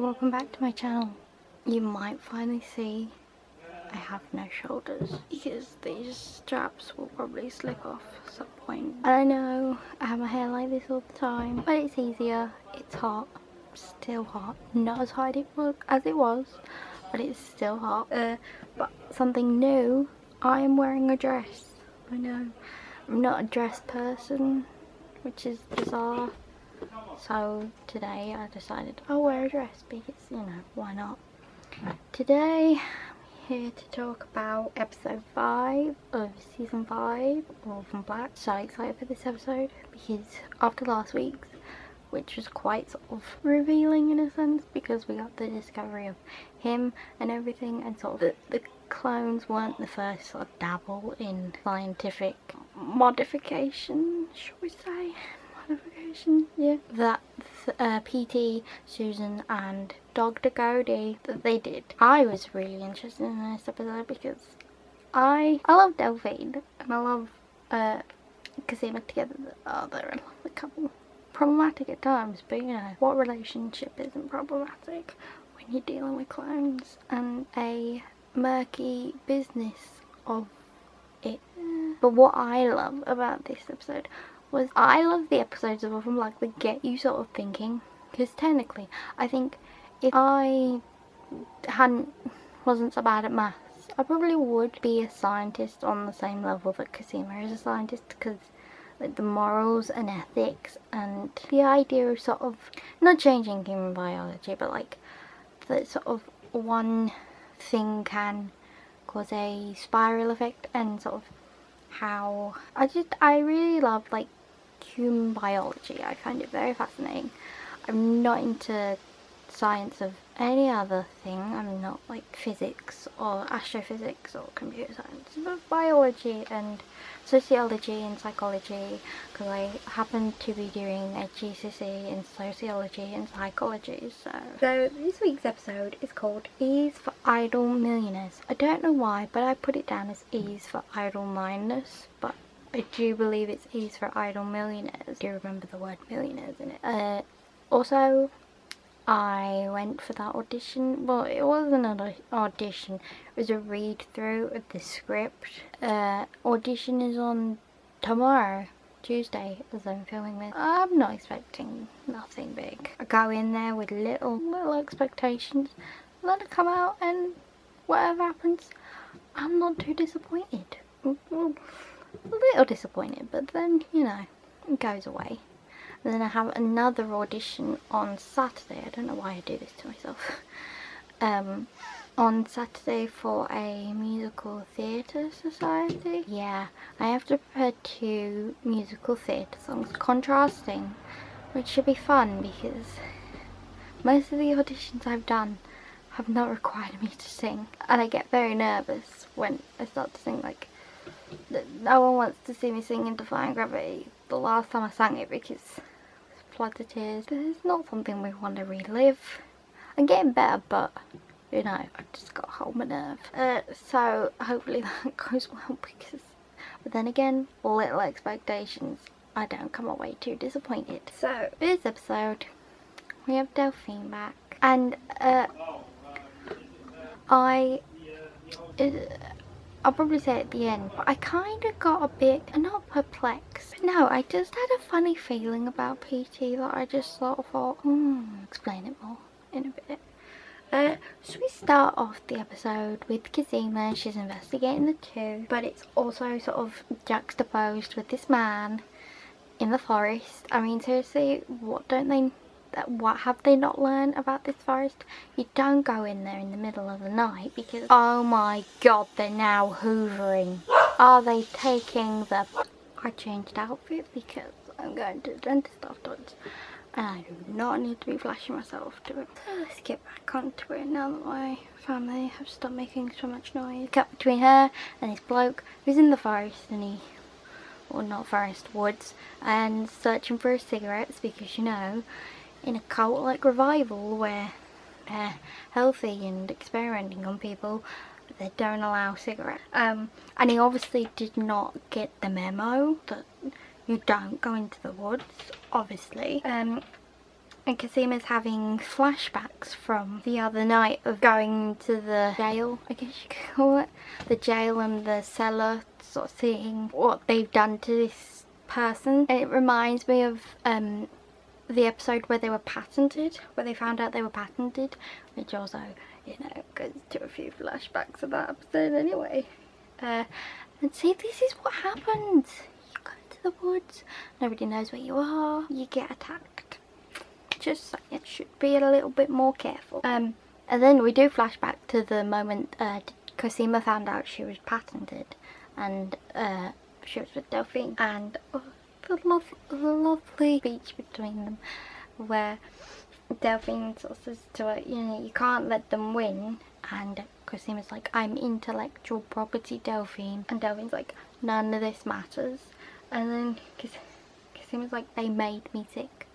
welcome back to my channel. You might finally see I have no shoulders because these straps will probably slip off at some point. I know I have my hair like this all the time, but it's easier. It's hot, still hot, not as hot as it was, but it's still hot. But something new, I am wearing a dress. I know I'm not a dress person, which is bizarre. So today I decided I'll wear a dress because, you know, why not? Today I'm here to talk about episode 5 of season 5 of Orphan Black. So excited for this episode because after last week's, which was quite sort of revealing in a sense because we got the discovery of him and everything, and sort of the clones weren't the first sort of dabble in scientific modification, shall we say? Yeah, that PT, Susan and Dr. Cody that they did. I was really interested in this episode because I love Delphine and I love Cosima together. They're a lovely couple. Problematic at times, but you know, what relationship isn't problematic when you're dealing with clones and a murky business of it. But what I love about this episode was I love the episodes of Orphan Black that get you sort of thinking, because technically I think if I wasn't so bad at maths, I probably would be a scientist on the same level that Cosima is a scientist, because like the morals and ethics and the idea of sort of not changing human biology, but like that sort of one thing can cause a spiral effect, and sort of how I really love like human biology. I find it very fascinating. I'm not into science of any other thing. I'm not like physics or astrophysics or computer science, but biology and sociology and psychology, because I happen to be doing a GCSE in sociology and psychology. So this week's episode is called E's for Idle Millionaires. I don't know why, but I put it down as E's for Idle Mindless, but I do believe it's E's for Idle Millionaires. Do you remember the word millionaires in it? Also, I went for that audition. Well, it wasn't an audition, it was a read through of the script. Audition is on tomorrow, Tuesday, as I'm filming this. I'm not expecting nothing big. I go in there with little expectations, let it come out, and whatever happens, I'm not too disappointed. A little disappointed, but then, you know, it goes away. And then I have another audition on Saturday. I don't know why I do this to myself. On Saturday for a musical theatre society. Yeah, I have to prepare 2 musical theatre songs, contrasting, which should be fun because most of the auditions I've done have not required me to sing, and I get very nervous when I start to sing. Like, no one wants to see me sing in Defying Gravity the last time I sang it because floods of tears. It's not something we want to relive. I'm getting better, but you know, I just got to hold my nerve. So hopefully that goes well, because, but then again, little expectations, I don't come away too disappointed. So this episode we have Delphine back, and I'll probably say it at the end, but I kind of got a bit, not perplexed, but no, I just had a funny feeling about PT that I just sort of thought, explain it more in a bit. So we start off the episode with Cosima. She's investigating the 2, but it's also sort of juxtaposed with this man in the forest. I mean, seriously, what have they not learned about this forest? You don't go in there in the middle of the night because, oh my god, they're now hoovering. Are they taking the... I changed outfit because I'm going to the dentist afterwards, and I do not need to be flashing myself to it. So let's get back onto it now that my family have stopped making so much noise. Cut between her and this bloke who's in the forest, and or not forest, woods, and searching for his cigarettes because, you know, in a cult like Revival where they're healthy and experimenting on people, they don't allow cigarettes. And he obviously did not get the memo that you don't go into the woods, obviously. And Cosima's having flashbacks from the other night of going to the jail, I guess you could call it. The jail and the cellar, sort of seeing what they've done to this person. And it reminds me of the episode where they were patented, where they found out they were patented, which also, you know, goes to a few flashbacks of that episode anyway. And see, this is what happens. You go into the woods, nobody knows where you are, you get attacked. Just saying, it should be a little bit more careful. And then we do flashback to the moment Cosima found out she was patented, and she was with Delphine, and the lovely speech between them, where Delphine sort of says to her, you know, you can't let them win, and Cosima's like, I'm intellectual property, Delphine, and Delphine's like, none of this matters. And then Cosima's like, they made me sick,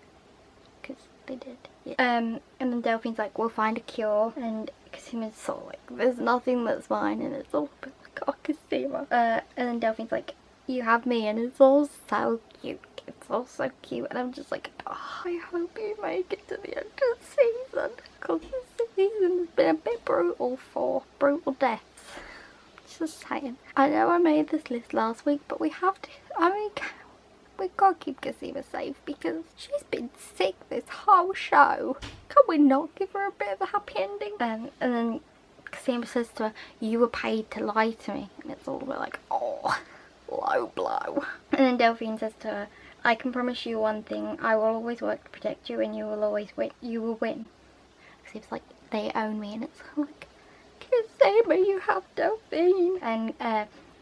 because they did. Yeah. And then Delphine's like, we'll find a cure, and Cosima's sort of like, there's nothing that's mine, and it's all a bit like, oh, Cosima. And then Delphine's like, you have me, and it's all so cute. It's all so cute, and I'm just like, oh, I hope you make it to the end of the season, because this season has been a bit brutal for brutal deaths. Just saying. I know I made this list last week, but we have to, I mean, we've got to keep Cosima safe, because she's been sick this whole show. Can we not give her a bit of a happy ending? And then Cosima says to her, you were paid to lie to me, and it's all a bit like, oh, low blow. And then Delphine says to her, I can promise you one thing, I will always work to protect you, and you will always win. You will win. Seems like they own me, and it's like, Cosima, you have Delphine. And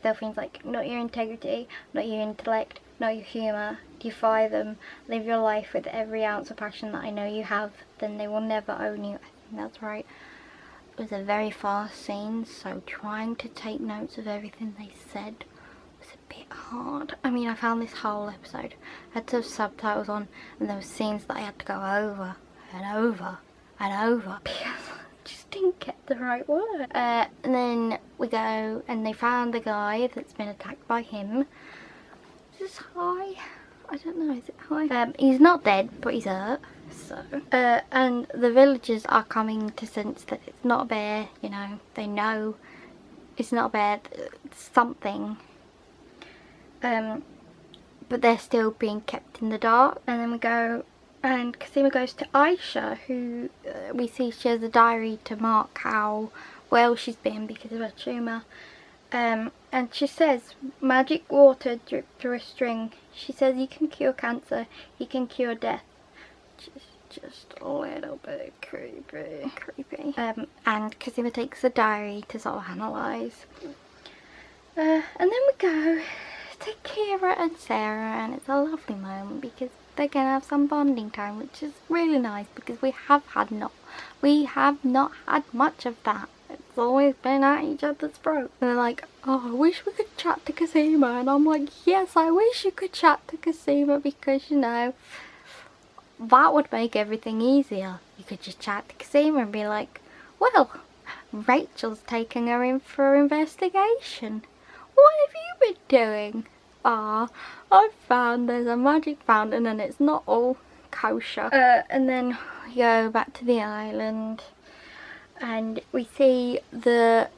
Delphine's like, not your integrity, not your intellect, not your humour. Defy them. Live your life with every ounce of passion that I know you have. Then they will never own you. I think that's right. It was a very fast scene, so trying to take notes of everything they said was a bit hard. I mean, I found this whole episode, I had to have subtitles on, and there were scenes that I had to go over and over and over because I just didn't get the right word. And then we go, and they found the guy that's been attacked by him. Is this high? I don't know, is it high? He's not dead, but he's hurt. So, and the villagers are coming to sense that it's not a bear, you know, they know it's not a bear, it's something. But they're still being kept in the dark. And then we go, and Cosima goes to Aisha, who we see she has a diary to mark how well she's been because of her tumour. And she says, magic water dripped through a string. She says you can cure cancer, you can cure death. Just a little bit creepy. And Cosima takes the diary to sort of analyse. And then we go to Kira and Sarah, and it's a lovely moment because they're gonna have some bonding time, which is really nice because we have not had much of that. It's always been at each other's throat. And they're like, oh, I wish we could chat to Cosima, and I'm like, yes, I wish you could chat to Cosima because, you know, that would make everything easier. You could just chat to Cosima and be like, well, Rachel's taking her in for investigation. What have you been doing? Ah, I found there's a magic fountain and it's not all kosher. And then we go back to the island and we see the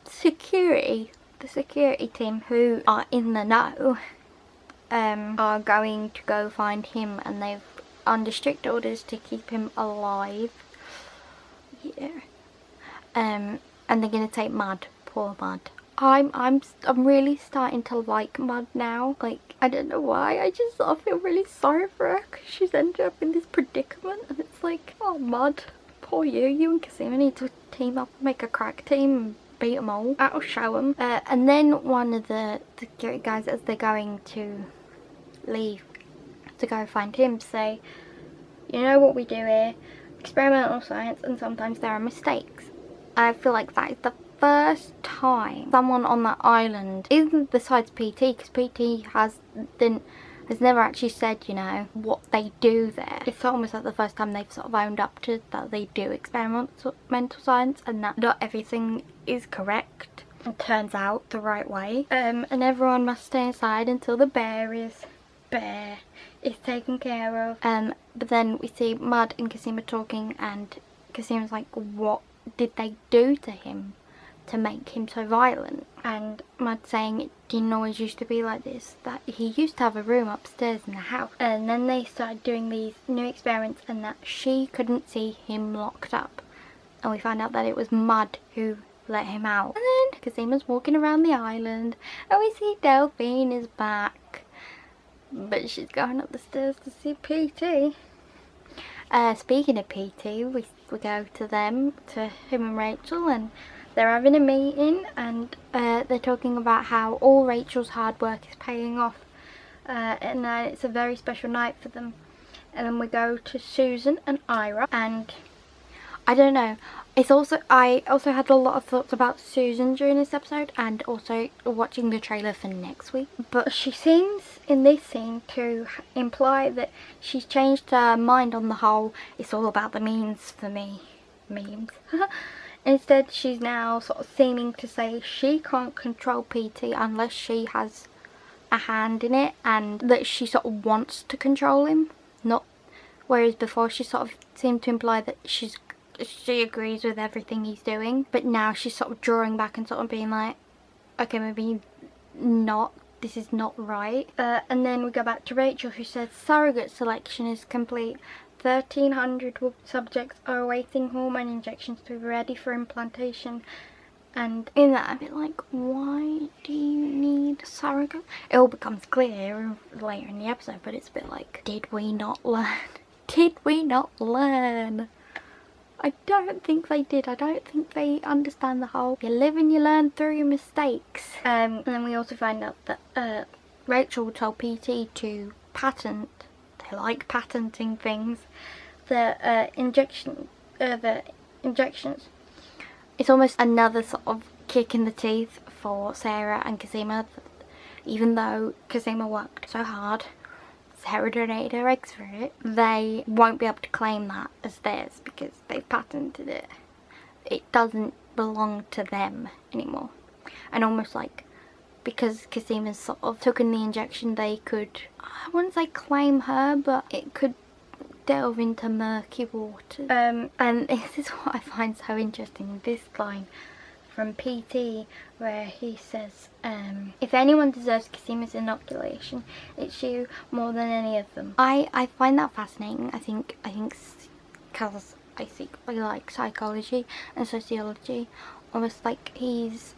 security team who are in the know are going to go find him, and they've under strict orders to keep him alive. Yeah. And they're gonna take Mud. Poor Mud. I'm really starting to like Mud now. Like, I don't know why, I just sort of feel really sorry for her because she's ended up in this predicament, and it's like, oh Mud, poor you and Cosima need to team up and make a crack team and beat them all. That'll show them. And then one of the security guys, as they're going to leave to go find him, say, you know what we do here, experimental science, and sometimes there are mistakes. I feel like that is the first time someone on that island, even besides PT, because PT has never actually said, you know, what they do there. It's almost like the first time they've sort of owned up to that they do experimental science and that not everything is correct and turns out the right way. And everyone must stay inside until the bear is bear is taken care of. But then we see Mud and Cosima talking, and Cosima's like, what did they do to him to make him so violent? And Mud saying it didn't always used to be like this, that he used to have a room upstairs in the house. And then they started doing these new experiments, and that she couldn't see him locked up. And we find out that it was Mud who let him out. And then Cosima's walking around the island, and we see Delphine is back, but she's going up the stairs to see PT. Speaking of PT, we go to them, to him and Rachel, and they're having a meeting, and they're talking about how all Rachel's hard work is paying off, and it's a very special night for them. And then we go to Susan and Ira, and I don't know, I also had a lot of thoughts about Susan during this episode, and also watching the trailer for next week. But she seems in this scene to imply that she's changed her mind on the whole it's all about the memes for me. Memes. Instead, she's now sort of seeming to say she can't control PT unless she has a hand in it, and that she sort of wants to control him. Not, whereas before she sort of seemed to imply that she agrees with everything he's doing, but now she's sort of drawing back and sort of being like, okay, maybe not, this is not right. And then we go back to Rachel, who says surrogate selection is complete. 1,300 subjects are awaiting hormone injections to be ready for implantation. And in that, I'm a bit like, why do you need a surrogate? It all becomes clear later in the episode, but it's a bit like, did we not learn? Did we not learn? I don't think they did. I don't think they understand the whole you live and you learn through your mistakes. And then we also find out that Rachel told PT to patent, they like patenting things, the injections. It's almost another sort of kick in the teeth for Sarah and Cosima, even though Cosima worked so hard, Sarah donated her eggs for it, they won't be able to claim that as theirs because they've patented it. It doesn't belong to them anymore. And almost like, because Cosima's sort of taken the injection, they could, I wouldn't say claim her, but it could delve into murky waters. And this is what I find so interesting, this line from PT, where he says, if anyone deserves Cosima's inoculation, it's you more than any of them. I find that fascinating. I think because I like psychology and sociology, almost like he's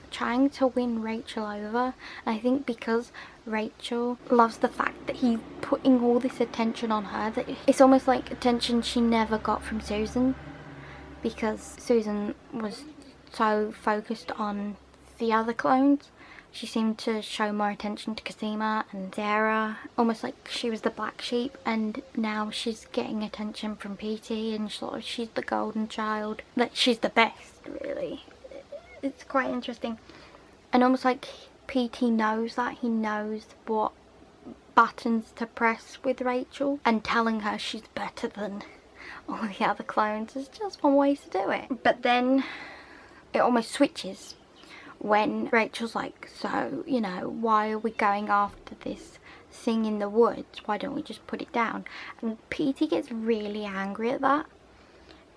trying to win Rachel over. And I think because Rachel loves the fact that he's putting all this attention on her, that it's almost like attention she never got from Susan, because Susan was so focused on the other clones. She seemed to show more attention to Cosima and Sarah, almost like she was the black sheep, and now she's getting attention from PT, and sort of she's the golden child, that she's the best, really. It's quite interesting. And almost like PT knows that, he knows what buttons to press with Rachel, and telling her she's better than all the other clones is just one way to do it. But then it almost switches when Rachel's like, so, you know, why are we going after this thing in the woods? Why don't we just put it down? And PT gets really angry at that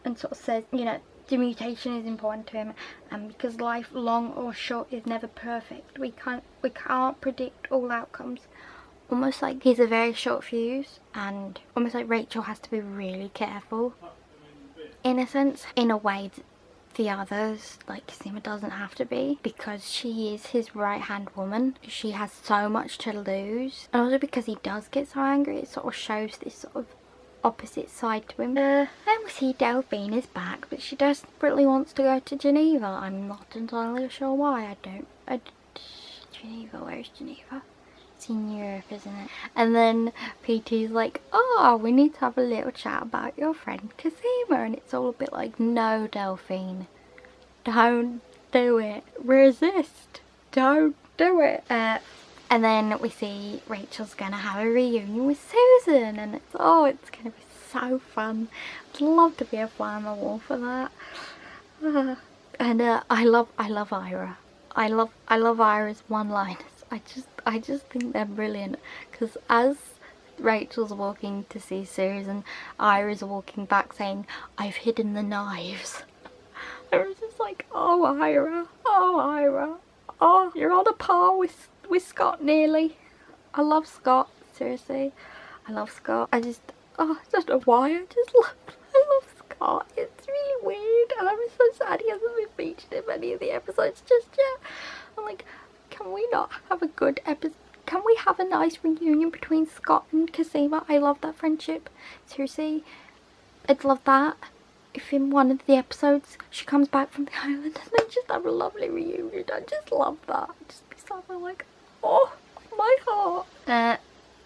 and sort of says, you know, the mutation is important to him, and because life, long or short, is never perfect. We can't predict all outcomes. Almost like he's a very short fuse, and almost like Rachel has to be really careful, in a sense, in a way that the others, like Cosima, doesn't have to be, because she is his right hand woman. She has so much to lose, and also because he does get so angry, it sort of shows this sort of opposite side to him. Then we see Delphine is back, but she desperately wants to go to Geneva. I'm not entirely sure why. Geneva, where's Geneva? It's in Europe, isn't it? And then PT's like, oh, we need to have a little chat about your friend Cosima, and it's all a bit like, no, Delphine, don't do it. Resist. Don't do it. And then we see Rachel's gonna have a reunion with Susan, and it's gonna be so fun. I'd love to be a fly on the wall for that. And I love Ira. I love Ira's one-liners. I just think they're brilliant, because as Rachel's walking to see Susan, Ira's walking back saying, "I've hidden the knives." I was just like, oh Ira, oh, you're on a par with Scott nearly. I love Scott, seriously, I love Scott. I don't know why, I love Scott. It's really weird, and I'm so sad he hasn't been featured in any of the episodes just yet. I'm like, can we not have a good episode? Can we have a nice reunion between Scott and Cosima? I love that friendship. Seriously, I'd love that. If in one of the episodes she comes back from the island and they just have a lovely reunion. I just love that. Just be so like, oh, my heart.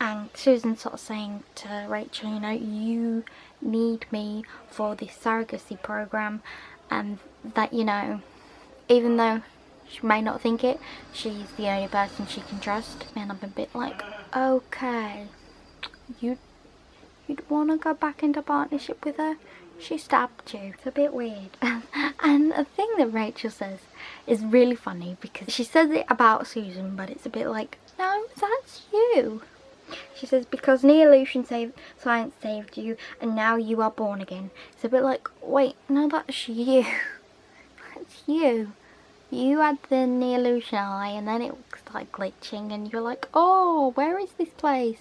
And Susan's sort of saying to Rachel, you know, you need me for this surrogacy program, and that, you know, even though she may not think it, she's the only person she can trust. And I'm a bit like, okay, you'd want to go back into partnership with her? She stabbed you. It's a bit weird. And the thing that Rachel says is really funny, because she says it about Susan, but it's a bit like, no, that's you. She says, because Neolution science saved you, and now you are born again. It's a bit like, wait, no, that's you. That's you. You had the Neolution eye, and then it started glitching, and you're like, oh, where is this place?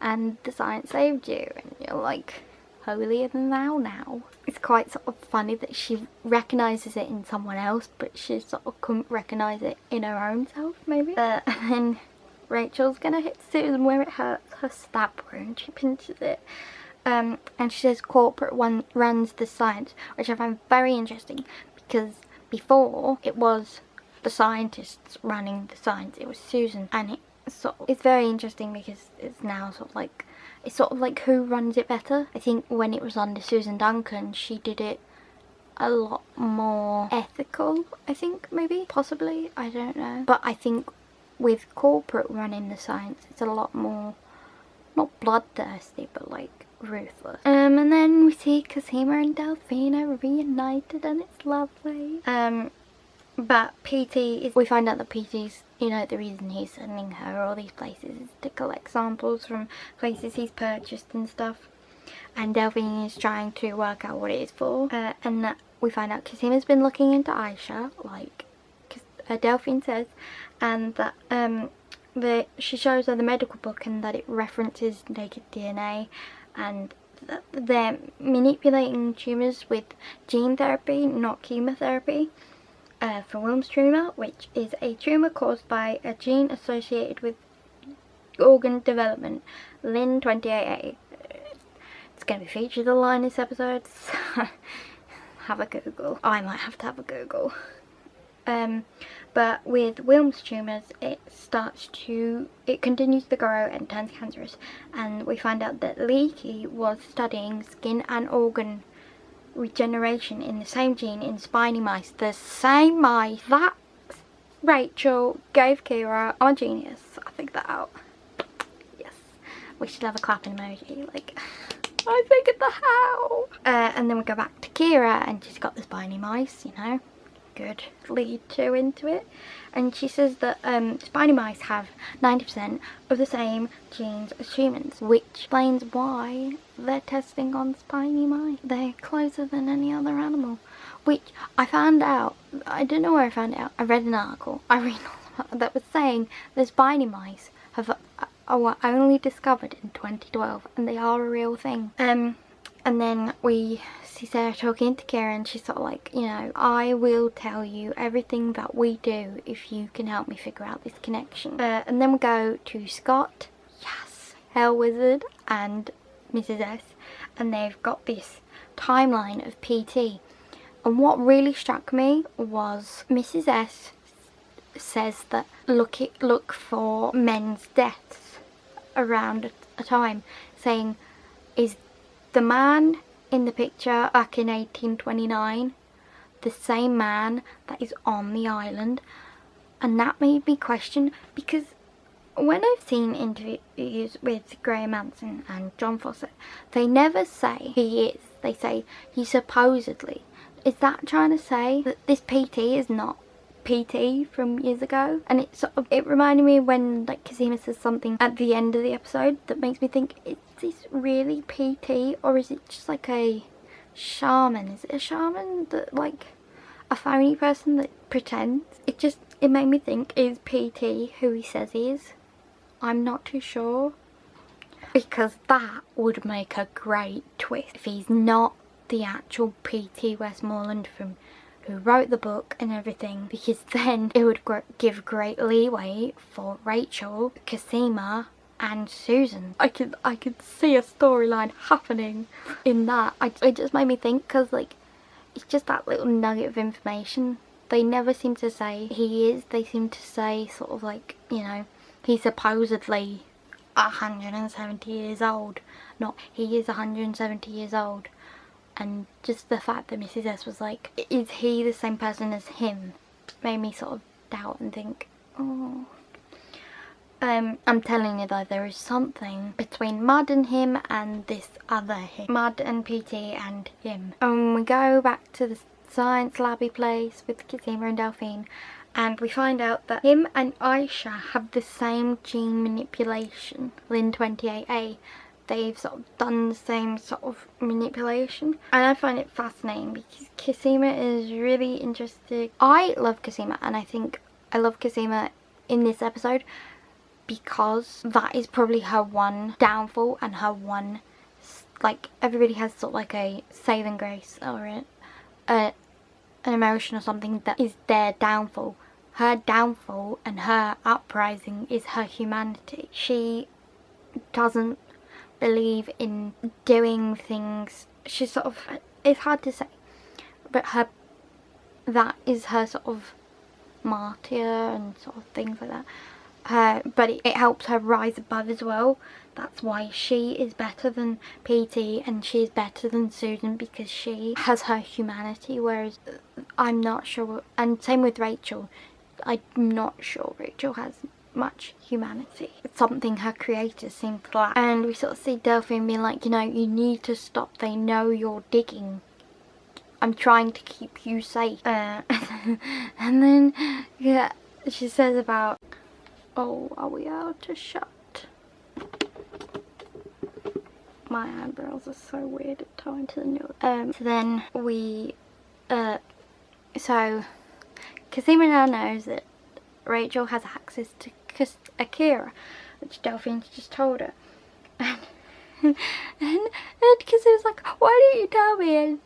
And the science saved you, and you're like, holier than thou now. It's quite sort of funny that she recognises it in someone else, but she sort of couldn't recognise it in her own self, maybe. And then Rachel's gonna hit Susan where it hurts, her stab wound. She pinches it. And she says corporate runs the science, which I find very interesting, because before it was the scientists running the science, it was Susan, and it's very interesting because it's now sort of like, it's sort of like who runs it better. I think when it was under Susan Duncan, she did it a lot more ethical, I think, maybe, possibly, I don't know. But I think with corporate running the science, it's a lot more, not bloodthirsty, but like ruthless. And then we see Cosima and Delphine are reunited, and it's lovely. But PT we find out that PT's, you know, the reason he's sending her all these places is to collect samples from places he's purchased and stuff. And Delphine is trying to work out what it is for. And that we find out Cosima's been looking into Aisha, like Delphine says, and that she shows her the medical book, and that it references naked DNA, and that they're manipulating tumours with gene therapy, not chemotherapy. For Wilms tumour, which is a tumour caused by a gene associated with organ development, Lin28A. It's going to be featured a lot in this episode, so have a Google. I might have to have a Google. But with Wilms tumours, it continues to grow and turns cancerous, and we find out that Leakey was studying skin and organ regeneration in the same gene in spiny mice. The same mice that Rachel gave Kira. I'm a genius. I figured that out. Yes. We should have a clapping emoji. Like, I figured that out. And then we go back to Kira, and she's got the spiny mice, you know. Good lead to into it. And she says that spiny mice have 90% of the same genes as humans, which explains why they're testing on spiny mice. They're closer than any other animal, which I found out, I don't know where I found it out, I read an article that was saying the spiny mice were only discovered in 2012, and they are a real thing. And then we see Sarah talking to Kira, and she's sort of like, you know, I will tell you everything that we do if you can help me figure out this connection. And then we go to Scott, yes, Hell Wizard, and Mrs. S, and they've got this timeline of PT. And what really struck me was Mrs. S says that look for men's deaths around a time, saying, is the man in the picture back in 1829 the same man that is on the island? And that made me question, because when I've seen interviews with Graham Manson and John Fawcett, they never say he is, they say he supposedly. Is that trying to say that this PT is not PT from years ago, and it reminded me when like Cosima says something at the end of the episode that makes me think, is this really PT or is it just like a shaman? Is it a shaman that like a phony person that pretends? It made me think, is PT who he says he is? I'm not too sure, because that would make a great twist if he's not the actual PT Westmoreland from who wrote the book and everything, because then it would give great leeway for Rachel, Cosima and Susan. I could see a storyline happening in that. It just made me think, because like it's just that little nugget of information. They never seem to say he is. They seem to say sort of like, you know, he's supposedly 170 years old. Not he is 170 years old. And just the fact that Mrs. S was like, is he the same person as him? Made me sort of doubt and think, oh. I'm telling you though, there is something between Mud and him and this other him. Mud and PT and him. And we go back to the science labby place with Cosima and Delphine, and we find out that him and Aisha have the same gene manipulation, Lin28A. They've sort of done the same sort of manipulation, and I find it fascinating because Cosima is really interested. I love Cosima, and I think I love Cosima in this episode because that is probably her one downfall and her one, like, everybody has sort of like a saving grace or an emotion or something that is their downfall. Her downfall and her uprising is her humanity. She doesn't believe in doing things. She's sort of, it's hard to say, but that is her sort of martyr and sort of things like that. But it helps her rise above as well. That's why she is better than PT and she's better than Susan, because she has her humanity, whereas I'm not sure, and same with Rachel, I'm not sure Rachel has much humanity. It's something her creators seem to lack. And we sort of see Delphine being like, you know, you need to stop, they know you're digging. I'm trying to keep you safe. And then, yeah, she says about, oh, are we out to shut? My eyebrows are so weird at times to the new. So then we, so Cosima now knows that Rachel has access to Akira, which Delphine's just told her. And Cosima's like, why didn't you tell me? And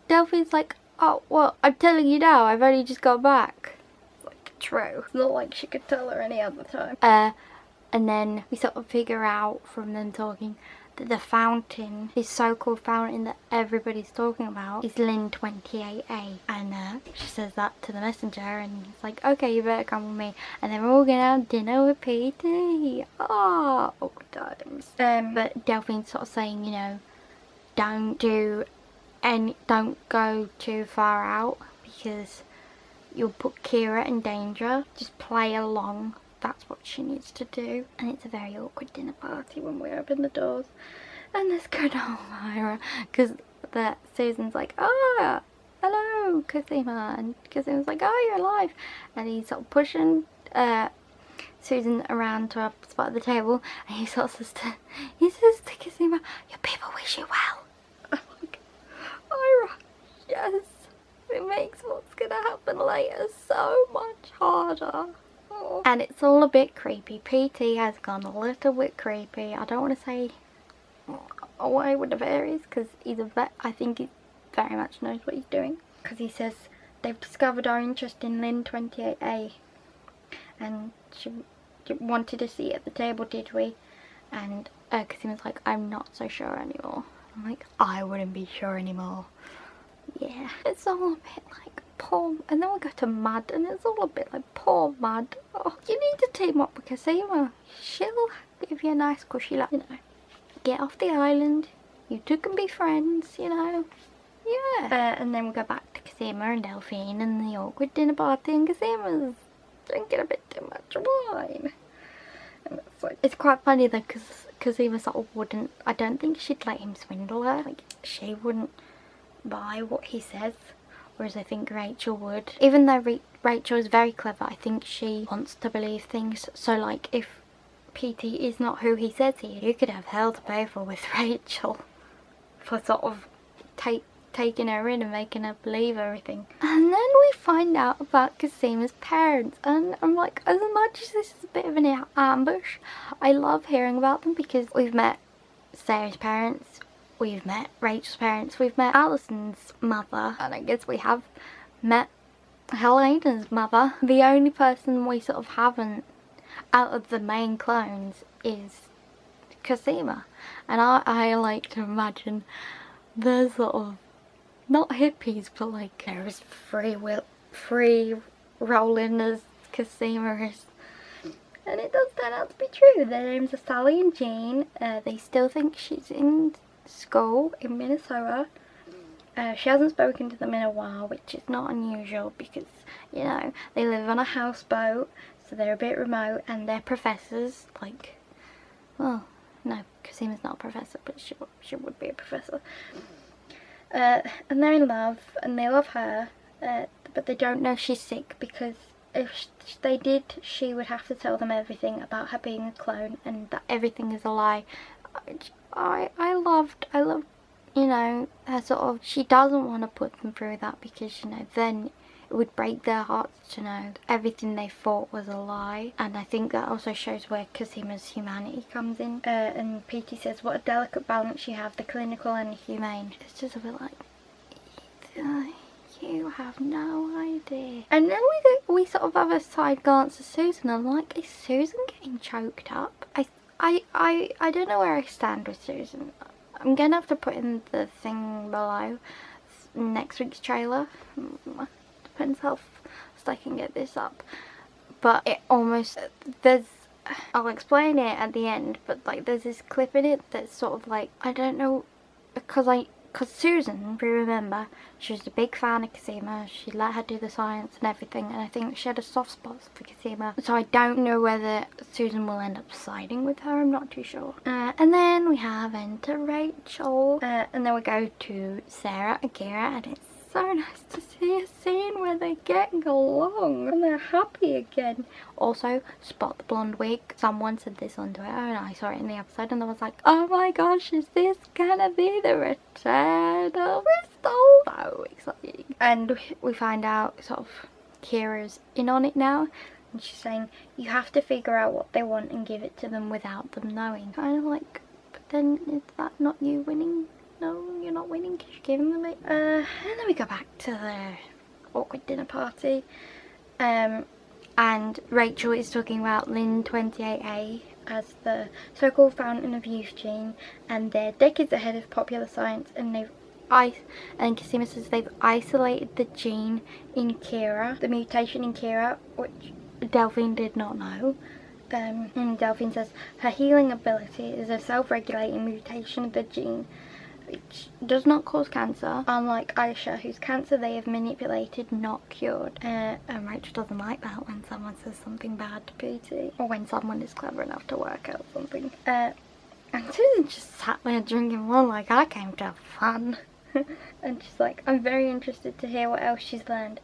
Delphine's like, oh, well, I'm telling you now, I've only just got back. It's like, true. It's not like she could tell her any other time. And then we sort of figure out from them talking that the fountain, this so-called fountain that everybody's talking about, is Lin28A. And she says that to the messenger, and it's like, okay, you better come with me. And then we're all going to have dinner with PT. Oh, good times. But Delphine's sort of saying, you know, don't go too far out because you'll put Kira in danger. Just play along. That's what she needs to do. And it's a very awkward dinner party when we open the doors. And there's good old Myra, because Susan's like, oh, hello, Cosima. And Cosima's like, oh, you're alive. And he's sort of pushing Susan around to a spot at the table. And he sort of says to Cosima, your people wish you well. I'm like, Myra, yes. It makes what's going to happen later so much harder. And it's all a bit creepy. PT has gone a little bit creepy. I don't want to say away with the fairies, because I think he very much knows what he's doing. Because he says, they've discovered our interest in Lin28A. And she wanted to see at the table, did we? And Cosima's like, I'm not so sure anymore. I'm like, I wouldn't be sure anymore. Yeah, it's all a bit like poor, and then we go to Mud, and it's all a bit like poor Mud. Oh, you need to team up with Cosima. She'll give you a nice cushy lap, you know. Get off the island. You two can be friends, you know. Yeah. And then we go back to Cosima and Delphine and the awkward dinner party, and Cosima's drinking a bit too much wine. And it's quite funny though, because Cosima sort of wouldn't. I don't think she'd let him swindle her. Like, she wouldn't buy what he says. whereas I think Rachel would. Even though Rachel is very clever, I think she wants to believe things. So like if PT is not who he says he is, you could have hell to pay for with Rachel for sort of taking her in and making her believe everything. And then we find out about Cosima's parents, and I'm like, as much as this is a bit of an ambush, I love hearing about them because we've met Sarah's parents, we've met Rachel's parents, we've met Alison's mother, and I guess we have met Helena's mother. The only person we sort of haven't out of the main clones is Cosima, and I like to imagine the sort of, not hippies, but like there is free rolling as Cosima is. And it does turn out to be true. Their names are Sally and Jean. They still think she's in school in Minnesota. She hasn't spoken to them in a while, which is not unusual because, you know, they live on a houseboat, so they're a bit remote, and they're professors, like, well, no, Cosima's not a professor, but she would be a professor. And they're in love, and they love her, but they don't know she's sick, because if they did, she would have to tell them everything about her being a clone, and that everything is a lie. I loved, you know, her sort of, she doesn't want to put them through that, because, you know, then it would break their hearts to know everything they thought was a lie. And I think that also shows where Cosima's humanity comes in. And PT says, what a delicate balance you have, the clinical and the humane. It's just a bit like, you have no idea. And then we sort of have a side glance at Susan. I'm like, is Susan getting choked up? I don't know where I stand with Susan. I'm gonna have to put in the thing below next week's trailer. Depends how fast I can get this up, but it almost, I'll explain it at the end, but like there's this clip in it that's sort of like, I don't know, because Susan, if you remember, she was a big fan of Cosima. She let her do the science and everything, and I think she had a soft spot for Cosima. So I don't know whether Susan will end up siding with her, I'm not too sure. And then we have enter Rachel, and then we go to Sarah and Kira, and it's so nice to see a scene where they're getting along and they're happy again. Also, spot the blonde wig. Someone said this on Twitter and I saw it in the episode, and I was like, oh my gosh, is this gonna be the return of Crystal? So exciting. And we find out sort of Kira's in on it now, and she's saying you have to figure out what they want and give it to them without them knowing. Kind of like, but then is that not you winning? No, you're not winning because you're giving them it. And then we go back to the awkward dinner party. And Rachel is talking about Lin 28A as the so-called fountain of youth gene, and they're decades ahead of popular science, and Cosima says they've isolated the gene in Kira, the mutation in Kira, which Delphine did not know. And Delphine says her healing ability is a self-regulating mutation of the gene which does not cause cancer, unlike Aisha, whose cancer they have manipulated, not cured. And Rachel doesn't like that when someone says something bad to PT, or when someone is clever enough to work out something. And Susan just sat there drinking one like I came to have fun. And she's like, I'm very interested to hear what else she's learned.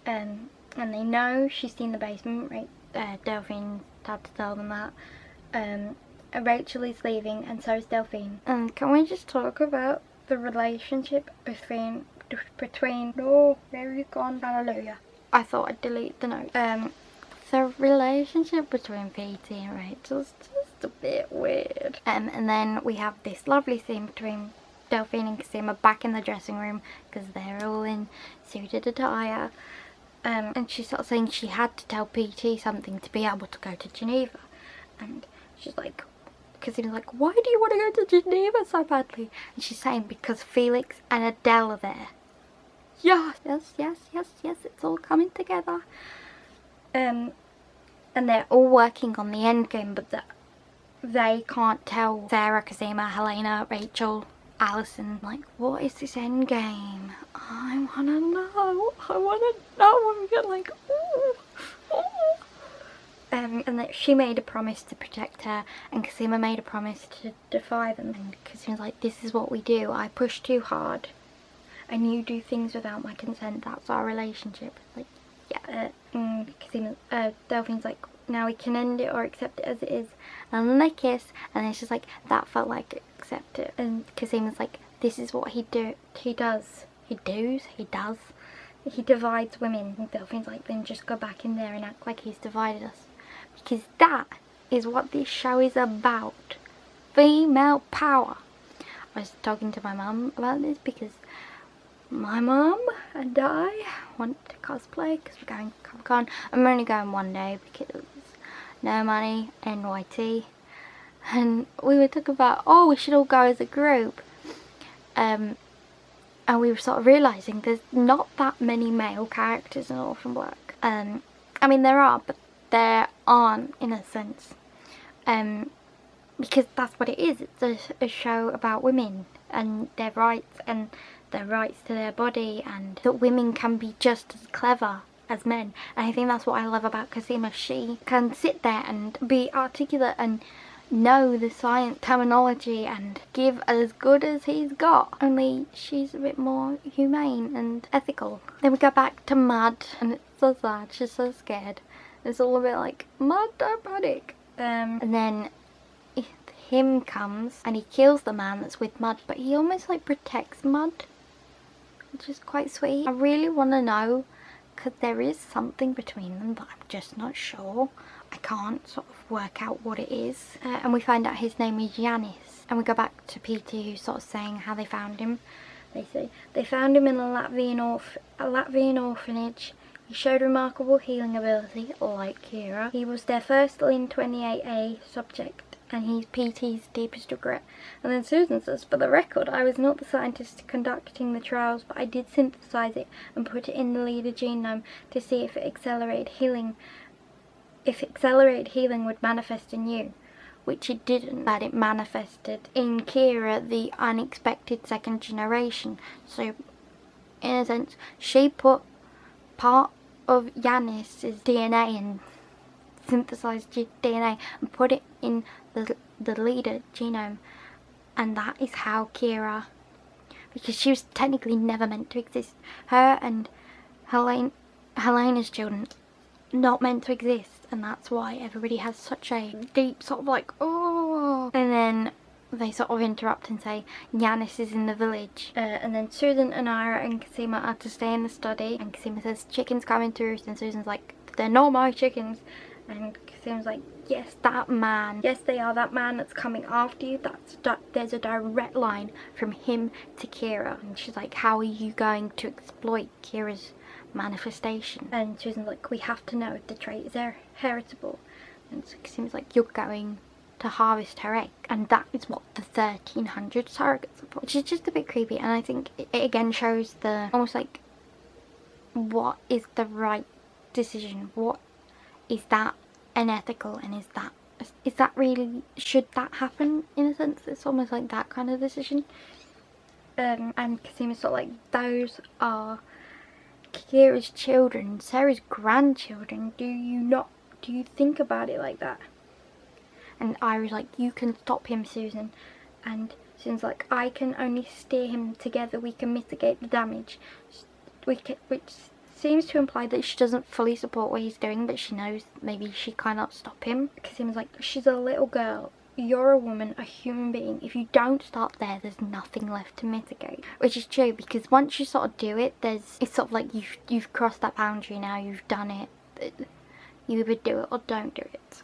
And they know she's seen the basement, right? Delphine had to tell them that. Rachel is leaving, and so is Delphine. And can we just talk about the relationship between oh, there he's gone, hallelujah. I thought I'd delete the note. The relationship between PT and Rachel's just a bit weird. And then we have this lovely scene between Delphine and Cosima back in the dressing room, because they're all in suited attire. And she's sort of saying she had to tell PT something to be able to go to Geneva. And she's like, Cosima's like, why do you want to go to Geneva so badly? And she's saying, because Felix and Adele are there. Yes, it's all coming together. And they're all working on the end game, but they can't tell Sarah, Cosima, Helena, Rachel, Alison, like, what is this end game? I wanna know. I'm like, ooh. And that she made a promise to protect her, and Cosima made a promise to defy them. And Cosima's like, this is what we do. I push too hard, and you do things without my consent, that's our relationship. Like, yeah. Delphine's like, now we can end it or accept it as it is. And then they kiss, and then she's like, that felt like accept it. And Cosima's like, this is what he does. He divides women. And Delphine's like, then just go back in there and act like he's divided us. Because that is what this show is about. Female power. I was talking to my mum about this because my mum and I want to cosplay because we're going to Comic-Con. I'm only going one day because no money, NYT. And we were talking about, oh, we should all go as a group. And we were sort of realising there's not that many male characters in Orphan Black. I mean, there are, but there aren't in a sense. Because that's what it is. It's a show about women and their rights and their rights to their body, and that women can be just as clever as men. And I think that's what I love about Cosima. She can sit there and be articulate and know the science terminology and give as good as he's got, only she's a bit more humane and ethical. Then we go back to Mud, and it's so sad, she's so scared. It's all a bit like, Mud, don't panic. And then him comes and he kills the man that's with Mud, but he almost like protects Mud, which is quite sweet. I really want to know, because there is something between them, but I'm just not sure. I can't sort of work out what it is. And we find out his name is Yannis. And we go back to Peter, who's sort of saying how they found him. They say they found him in a Latvian orphanage. He showed remarkable healing ability, like Kira. He was their first Lin 28A subject, and he's PT's deepest regret. And then Susan says, for the record, I was not the scientist conducting the trials, but I did synthesize it and put it in the leader genome to see if it accelerated healing. If accelerated healing would manifest in you, which it didn't, but it manifested in Kira, the unexpected second generation. So, in a sense, she put part of Yannis' DNA and synthesized DNA and put it in the leader genome, and that is how Kira, because she was technically never meant to exist. Her and Helena's children not meant to exist, and that's why everybody has such a deep sort of like, oh. And then they sort of interrupt and say Yannis is in the village, and then Susan and Ira and Cosima are to stay in the study, and Cosima says chickens coming to roost, and Susan's like, they're not my chickens. And Cosima's like, yes, that man, yes they are, that man that's coming after you, there's a direct line from him to Kira. And she's like, how are you going to exploit Kira's manifestation? And Susan's like, we have to know if the trait is heritable. And so Cosima's like, you're going to harvest her egg, and that is what the 1300 surrogates are for, which is just a bit creepy. And I think it again shows the almost like, what is the right decision, what is that unethical, and is that really, should that happen? In a sense, it's almost like that kind of decision. And Cosima's sort of like, those are Kira's children, Sarah's grandchildren. Do you think about it like that? And Ira's like, you can stop him, Susan. And Susan's like, I can only steer him together, we can mitigate the damage. Which seems to imply that she doesn't fully support what he's doing, but she knows maybe she cannot stop him. Cosima's like, she's a little girl, you're a woman, a human being. If you don't start there's nothing left to mitigate. Which is true, because once you sort of do it, it's sort of like you've crossed that boundary now, you've done it. You either do it or don't do it.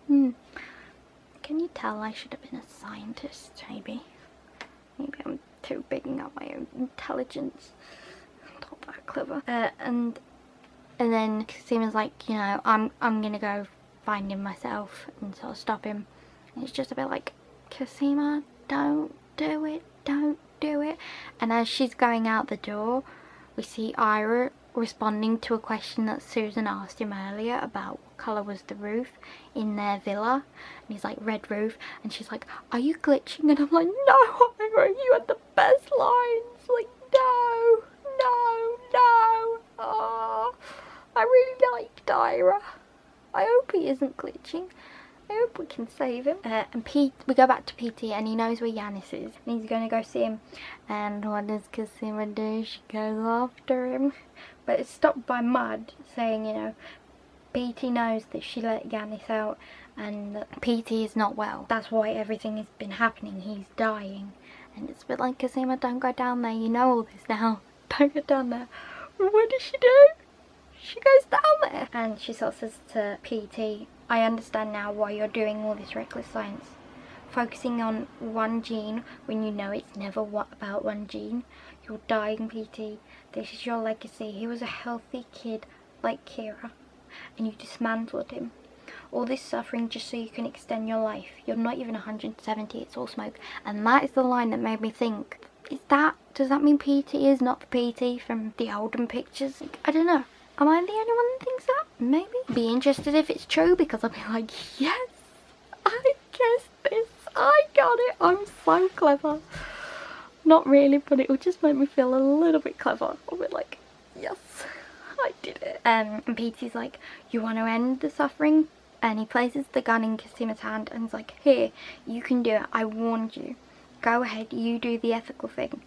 Can you tell I should have been a scientist, maybe? Maybe I'm too bigging up my own intelligence. I'm not that clever. And then Cosima's like, you know, I'm gonna go find him myself and sort of stop him. And it's just a bit like, Cosima, don't do it, don't do it. And as she's going out the door, we see Ira responding to a question that Susan asked him earlier about what colour was the roof in their villa, and he's like, red roof, and she's like, are you glitching? And I'm like, no Ira, you had the best lines, like, no, oh, I really liked Ira. I hope he isn't glitching. hope we can save him. And Pete, we go back to PT and he knows where Yannis is. And he's going to go see him. And what does Cosima do? She goes after him. But it's stopped by Mud saying, you know, PT knows that she let Yannis out and that PT is not well. That's why everything has been happening. He's dying. And it's a bit like, Cosima, don't go down there. You know all this now. Don't go down there. What does she do? She goes down there. And she sort of says to PT, I understand now why you're doing all this reckless science. Focusing on one gene when you know it's never about one gene. You're dying, PT. This is your legacy. He was a healthy kid like Kira. And you dismantled him. All this suffering just so you can extend your life. You're not even 170, it's all smoke. And that is the line that made me think, does that mean PT is not the PT from the olden pictures? I don't know. Am I the only one that thinks that? Maybe. Be interested if it's true, because I'll be like, yes, I guessed this. I got it. I'm so clever. Not really, but it will just make me feel a little bit clever. I'll be like, yes, I did it. And PT's like, you want to end the suffering? And he places the gun in Cosima's hand and is like, here, you can do it. I warned you. Go ahead, you do the ethical thing.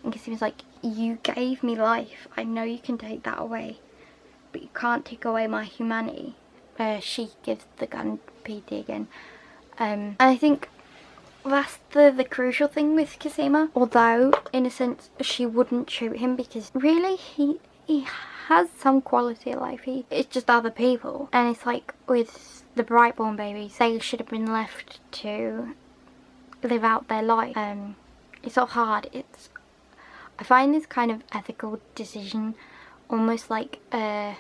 And Cosima's like, you gave me life. I know you can take that away, but you can't take away my humanity. She gives the gun to PT again. And I think that's the crucial thing with Cosima. Although, in a sense, she wouldn't shoot him because really he has some quality of life. It's just other people. And it's like with the Brightborn babies, they should have been left to live out their life. It's so hard. I find this kind of ethical decision almost like a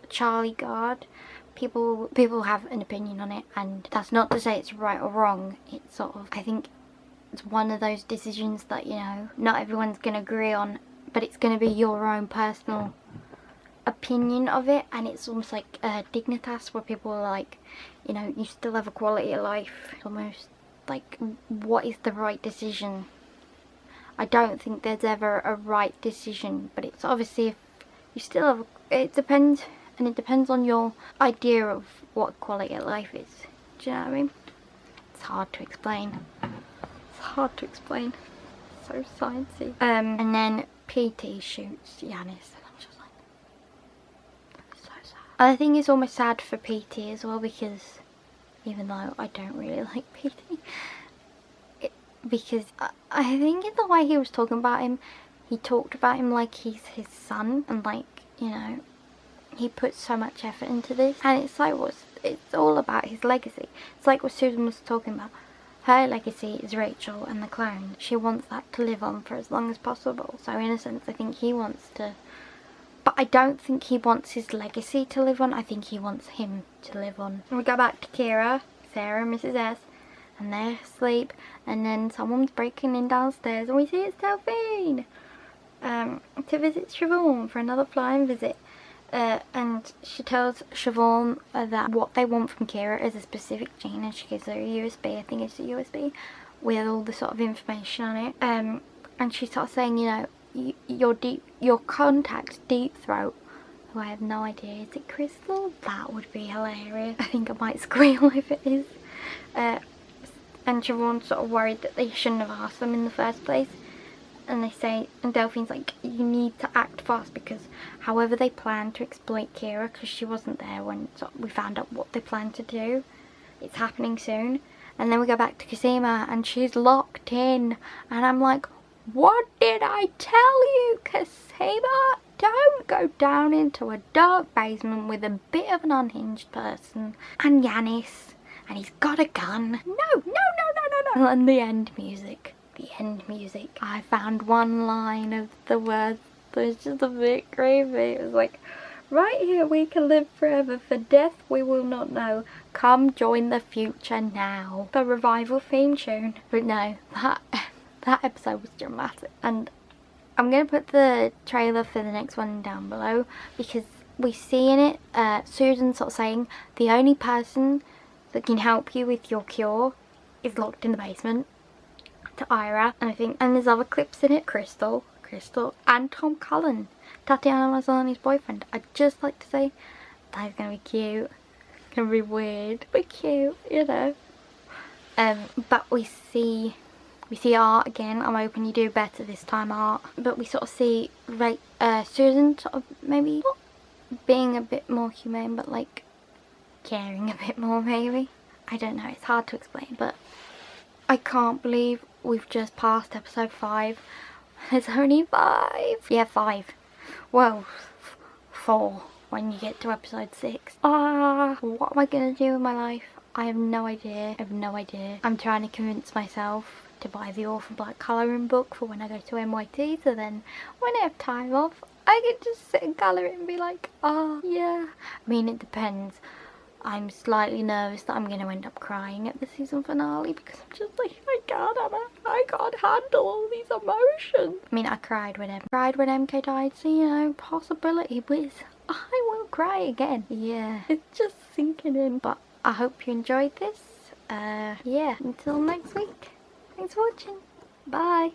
Charlie Guard. People have an opinion on it, and that's not to say it's right or wrong. It's sort of, I think it's one of those decisions that, you know, not everyone's going to agree on, but it's going to be your own personal opinion of it. And it's almost like Dignitas, where people are like, you know, you still have a quality of life. Almost like, what is the right decision? I don't think there's ever a right decision, but it's obviously, if you still have, it depends, and it depends on your idea of what quality of life is. Do you know what I mean? It's hard to explain. It's hard to explain. So sciencey. And then PT shoots Yannis, and I'm just like, so sad. I think it's almost sad for PT as well, because even though I don't really like PT, because I think in the way he was talking about him, he talked about him like he's his son, and like, you know, he put so much effort into this, and it's like, it's all about his legacy. It's like what Susan was talking about. Her legacy is Rachel and the clone. She wants that to live on for as long as possible. So in a sense, I think he wants to, but I don't think he wants his legacy to live on. I think he wants him to live on. And we go back to Kira, Sarah and Mrs. S, and they're asleep, and then someone's breaking in downstairs, and we see it's Delphine to visit Siobhan for another flying visit. And she tells Siobhan that what they want from Kira is a specific gene, and she gives her a USB, I think it's a USB, with all the sort of information on it. And she starts saying, you know, your contact, Deep Throat, who I have no idea, is it Crystal? That would be hilarious. I think I might squeal if it is. And Siobhan's sort of worried that they shouldn't have asked them in the first place. And they say, and Delphine's like, you need to act fast, because however they plan to exploit Kira, because she wasn't there when we found out what they planned to do, it's happening soon. And then we go back to Cosima, and she's locked in, and I'm like, what did I tell you, Cosima? Don't go down into a dark basement with a bit of an unhinged person and Yannis, and he's got a gun. No. And the end music. The end music. I found one line of the words that was just a bit creepy. It was like, right here we can live forever, for death we will not know. Come join the future now. The revival theme tune. But no, that episode was dramatic. And I'm going to put the trailer for the next one down below, because we see in it Susan sort of saying the only person that can help you with your cure is locked in the basement, to Ira. And I think, and there's other clips in it, Crystal, and Tom Cullen, Tatiana Maslany's boyfriend. I'd just like to say that is going to be cute. gonna be weird but cute, you know. But we see Argh again. I'm hoping you do better this time, Argh. But we sort of see Susan sort of maybe not being a bit more humane, but like caring a bit more maybe. I don't know, it's hard to explain, but I can't believe we've just passed episode 5. There's only 5. Yeah, 5. Well, 4 when you get to episode 6. What am I gonna do with my life? I have no idea. I have no idea. I'm trying to convince myself to buy the Orphan black colouring book for when I go to NYT, so then when I have time off, I can just sit and colour it and be like, yeah. I mean, it depends. I'm slightly nervous that I'm going to end up crying at the season finale because I'm just like, I can't handle all these emotions. I mean, I cried when MK died, so you know, possibility, but I will cry again. Yeah, it's just sinking in. But I hope you enjoyed this. Yeah, until next week. Thanks for watching. Bye.